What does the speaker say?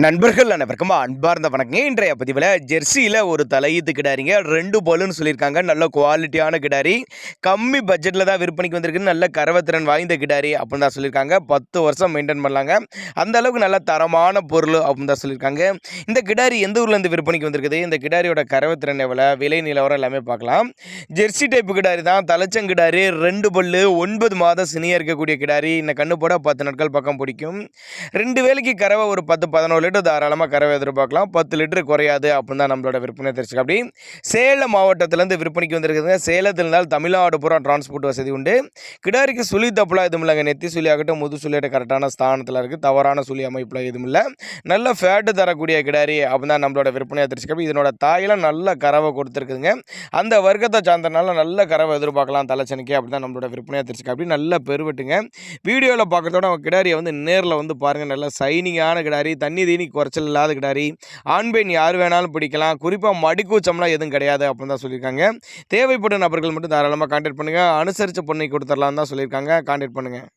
நண்பர்கள் அனைவருக்கும் அன்பார்ந்த வணக்கங்க. இன்றைய பதிவில் ஜெர்சியில் ஒரு தலையீத்து கிடாரிங்க 2 பல்லுன்னு சொல்லியிருக்காங்க. நல்ல குவாலிட்டியான கிடாரி, கம்மி பட்ஜெட்டில் தான் விற்பனைக்கு வந்திருக்கு. நல்ல கறவைத்திறன் வாய்ந்த கிடாரி அப்படின்னு தான் சொல்லியிருக்காங்க. 10 வருஷம் மெயின்டைன் பண்ணலாங்க. அந்த அளவுக்கு நல்ல தரமான பொருள் அப்படின்னு தான் சொல்லியிருக்காங்க. இந்த கிடாரி எந்த ஊர்லேருந்து விற்பனைக்கு வந்திருக்குது, இந்த கிடாரியோட கறவைத்திறன் எவ்வளோ, விலை நிலவரம் எல்லாமே பார்க்கலாம். ஜெர்சி டைப்பு கிடாரி தான், தலைச்சங்கிடாரி, 2 பல்லு, 9 மாதம் சினியாக இருக்கக்கூடிய கிடாரி. இந்த கண்ணு போட 10 நாட்கள் பக்கம் பிடிக்கும். 2 வேலைக்கு கறவை ஒரு 10-11 லிட்டர் தாராளமாக கறவை எதிர்பார்க்கலாம். 10 லிட்டர் குறையாது அப்படின்னு தான் நம்மளோட விற்பனை தெரிஞ்சுக்க. அப்படி சேலம் மாவட்டத்திலேருந்து விற்பனைக்கு வந்திருக்குதுங்க. சேலத்தில் இருந்தால் தமிழ்நாடு பூரா டிரான்ஸ்போர்ட் வசதி உண்டு. கிடாரிக்கு சுழி தப்புலாம் எதுவும் இல்லைங்க. நெத்தி சுழி ஆகட்டும், முது சுழியாகட்டும் கரெக்டான ஸ்தானத்தில் இருக்குது. தவறான சுழி அமைப்பில் எதுவும் இல்லை. நல்ல ஃபேட்டு தரக்கூடிய கிடாரி அப்படின்னு தான் நம்மளோட விற்பனையாக தெரிஞ்சுக்க. இதனோட தாயெல்லாம் நல்ல கறவை கொடுத்துருக்குதுங்க. அந்த வர்க்கத்தை சார்ந்தனால நல்ல கறவை எதிர்பார்க்கலாம் தலைச்சனிக்கு அப்படி தான் நம்மளோட விற்பனையாக தெரிஞ்சுக்க. அப்படி நல்ல பெருவெட்டுங்க. வீடியோவில் பார்க்குறதோட கிடாரியை நேரில் பாருங்கள். நல்ல சைனிங்கான கிடாரி, தண்ணி தீனி குறைச்சல் இல்லாத கிடாரி, ஆண் பெண் யார் வேணாலும் பிடிக்கலாம். குறிப்பாக மடிக்கூச்சம்லாம் எதுவும் கிடையாது அப்படின்னு தான் சொல்லியிருக்காங்க. தேவைப்படும் நபர்கள் மட்டும் தாராளமாக கான்டாக்ட் பண்ணுங்கள். அனுசரித்து பண்ணி கொடுத்துடலாம் தான் சொல்லியிருக்காங்க. கான்டாக்ட் பண்ணுங்கள்.